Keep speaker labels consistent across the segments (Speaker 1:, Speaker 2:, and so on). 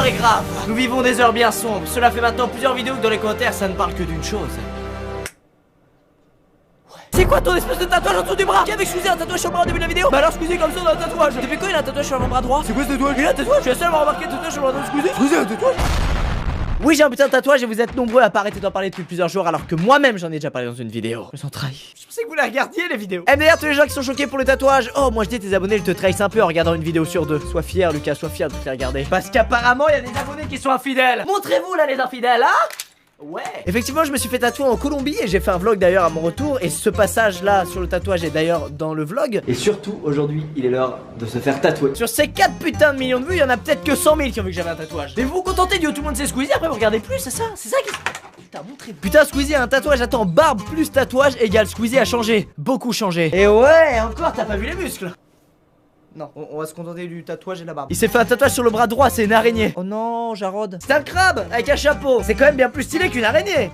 Speaker 1: l'heure est grave. Nous vivons des heures bien sombres. Cela fait maintenant plusieurs vidéos que dans les commentaires ça ne parle que d'une chose. C'est quoi ton espèce de tatouage en dessous du bras? Qui avait Squeezie un tatouage sur le bras au début de la vidéo? Bah alors Squeezie comme ça on a un tatouage. Depuis quand il a un tatouage sur le bras droit? C'est quoi ce tatouage? Il a un tatouage? Je suis la seule à avoir remarqué un tatouage sur le bras de Squeezie. Squeezie a un tatouage? Oui, j'ai un putain de tatouage et vous êtes nombreux à pas arrêter d'en parler depuis plusieurs jours alors que moi-même j'en ai déjà parlé dans une vidéo. Je me sens trahi. Je pensais que vous la regardiez les vidéos. MDR, tous les gens qui sont choqués pour le tatouage. Oh, moi je dis tes abonnés, ils te trahissent un peu en regardant une vidéo sur deux. Sois fier, Lucas, sois fier de te les regarder. Parce qu'apparemment, il y a des abonnés qui sont infidèles. Montrez-vous là, les infidèles, hein? Ouais. Effectivement, je me suis fait tatouer en Colombie et j'ai fait un vlog d'ailleurs à mon retour. Et ce passage là sur le tatouage est d'ailleurs dans le vlog. Et surtout, aujourd'hui, il est l'heure de se faire tatouer. Sur ces 4 putains de millions de vues, il y en a peut-être que 100 000 qui ont vu que j'avais un tatouage. Mais vous vous contentez de dire tout le monde sait Squeezie, après vous regardez plus, c'est ça? C'est ça qui... Putain, montrez. Putain, Squeezie a un tatouage. Attends, barbe plus tatouage égale Squeezie a changé. Beaucoup changé. Et ouais, encore, t'as pas vu les muscles? Non, on va se contenter du tatouage et de la barbe. Il s'est fait un tatouage sur le bras droit, c'est une araignée. Oh non, Jarod. C'est un crabe avec un chapeau. C'est quand même bien plus stylé qu'une araignée.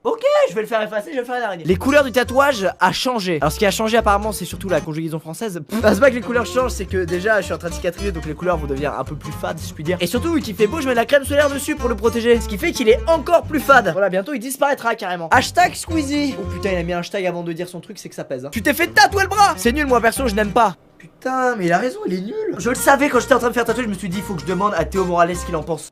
Speaker 1: Ok, je vais le faire effacer, je vais faire une araignée. Les couleurs du tatouage a changé. Alors ce qui a changé apparemment c'est surtout la conjugaison française. C'est pas que les couleurs changent, c'est que déjà je suis en train de cicatriser donc les couleurs vont devenir un peu plus fades si je puis dire. Et surtout vu qu'il fait beau je mets de la crème solaire dessus pour le protéger. Ce qui fait qu'il est encore plus fade. Voilà, bientôt il disparaîtra carrément. Hashtag Squeezie. Oh putain il a mis un hashtag avant de dire son truc, c'est que ça pèse hein. Tu t'es fait tatouer le bras. C'est nul, moi perso je n'aime pas. Putain mais il a raison, il est nul. Je le savais quand j'étais en train de faire tatouer, je me suis dit il faut que je demande à Théo Morales ce qu'il en pense.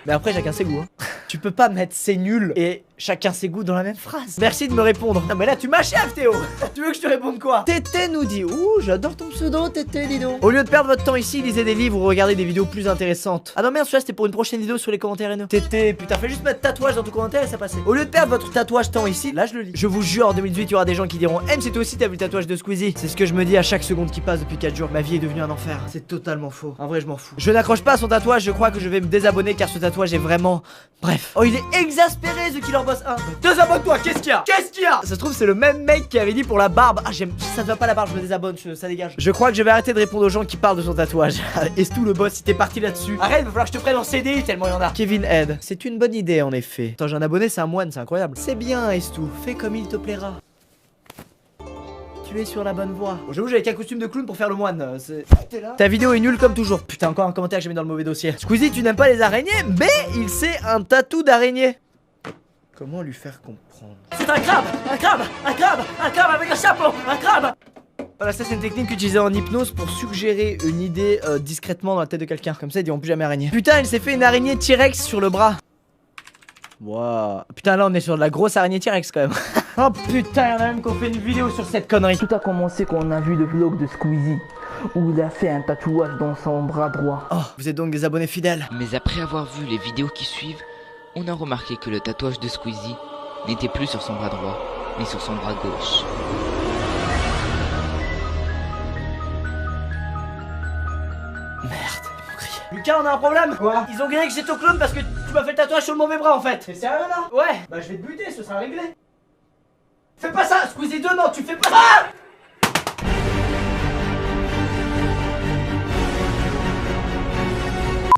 Speaker 1: Mais après chacun ses goûts hein. Tu peux pas mettre c'est nul et chacun ses goûts dans la même phrase. Merci de me répondre. Non mais là tu m'achèves Théo. Tu veux que je te réponde quoi? Tété nous dit. Ouh j'adore ton pseudo Tété dis donc. Au lieu de perdre votre temps ici, lisez des livres ou regardez des vidéos plus intéressantes. Ah non merde celui-là c'était pour une prochaine vidéo sur les commentaires haineux. Tété putain fais juste mettre tatouage dans ton commentaire et ça passait. Au lieu de perdre votre tatouage temps ici, là je le lis. Je vous jure en 2018 il y aura des gens qui diront c'est toi aussi t'as vu le tatouage de Squeezie. C'est ce que je me dis à chaque seconde qui passe depuis 4 jours. Ma vie est devenue un enfer. C'est totalement faux. En vrai je m'en fous. Je n'accroche pas à son tatouage, je crois que je vais me désabonner car ce tatouage est vraiment... Bref. Oh il est exaspéré The Killer Boss 1. Désabonne-toi, qu'est-ce qu'il y a? Qu'est-ce qu'il y a? Ça se trouve c'est le même mec qui avait dit pour la barbe. Ah j'aime, ça ne va pas la barbe, je me désabonne, ça dégage. Je crois que je vais arrêter de répondre aux gens qui parlent de son tatouage. Estou le boss, si t'es parti là-dessus. Arrête, va falloir que je te prenne en CD tellement il y en a. Kevin Head, c'est une bonne idée en effet. Attends j'ai un abonné, c'est un moine, c'est incroyable. C'est bien Estou, fais comme il te plaira. Tu es sur la bonne voie. Bon, j'avoue, j'avais qu'un costume de clown pour faire le moine. T'es là. Ta vidéo est nulle comme toujours. Putain, encore un commentaire que j'ai mis dans le mauvais dossier. Squeezie, tu n'aimes pas les araignées, mais il sait un tatou d'araignée. Comment lui faire comprendre? C'est un crabe, un crabe, un crabe, un crabe avec un chapeau, un crabe. Voilà, ça c'est une technique utilisée en hypnose pour suggérer une idée discrètement dans la tête de quelqu'un. Comme ça, ils diront plus jamais araignée. Putain, il s'est fait une araignée T-Rex sur le bras. Waouh. Putain là on est sur de la grosse araignée T-Rex quand même. Oh putain y'en a même qu'on fait une vidéo sur cette connerie.
Speaker 2: Tout a commencé quand on a vu le vlog de Squeezie où il a fait un tatouage dans son bras droit.
Speaker 1: Oh vous êtes donc des abonnés fidèles.
Speaker 3: Mais après avoir vu les vidéos qui suivent, on a remarqué que le tatouage de Squeezie n'était plus sur son bras droit, mais sur son bras gauche.
Speaker 1: Merde. Lucas, on a un problème. Quoi? Ils ont grillé que j'étais au clown parce que tu m'as fait le tatouage sur le mauvais bras en fait. T'es sérieux là? Ouais. Bah je vais te buter, ce sera réglé. Fais pas ça, Squeezie 2, non, tu fais pas ça.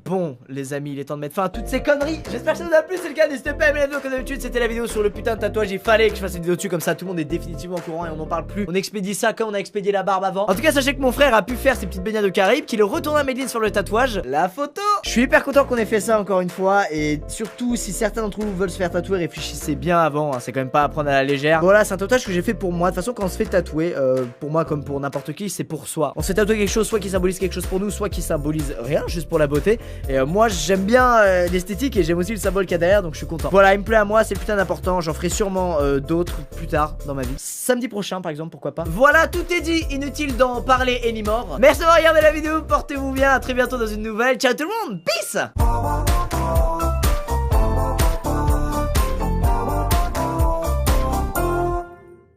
Speaker 1: Bon les amis, il est temps de mettre fin à toutes ces conneries. J'espère que ça vous a plu, c'est le cas, n'hésitez pas à aimer la vidéo comme d'habitude. C'était la vidéo sur le putain de tatouage, il fallait que je fasse une vidéo dessus comme ça tout le monde est définitivement au courant et on en parle plus. On expédie ça comme on a expédié la barbe avant. En tout cas sachez que mon frère a pu faire ses petites baignades de Caraïbes, qu'il retourne à Medellin sur le tatouage. La photo. Je suis hyper content qu'on ait fait ça encore une fois. Et surtout si certains d'entre vous veulent se faire tatouer, réfléchissez bien avant hein. C'est quand même pas à prendre à la légère. Voilà, c'est un tatouage que j'ai fait pour moi. De toute façon quand on se fait tatouer, pour moi comme pour n'importe qui, c'est pour soi. On se fait tatouer quelque chose soit qui symbolise quelque chose pour nous, soit qui symbolise rien, juste pour la beauté. Et moi j'aime bien l'esthétique et j'aime aussi le symbole qu'il y a derrière, donc je suis content. Voilà, il me plaît à moi, c'est putain d'important. J'en ferai sûrement d'autres plus tard dans ma vie. Samedi prochain par exemple, pourquoi pas. Voilà, tout est dit, inutile d'en parler anymore. Merci d'avoir regardé la vidéo, portez-vous bien, à très bientôt dans une nouvelle. Ciao tout le monde, peace.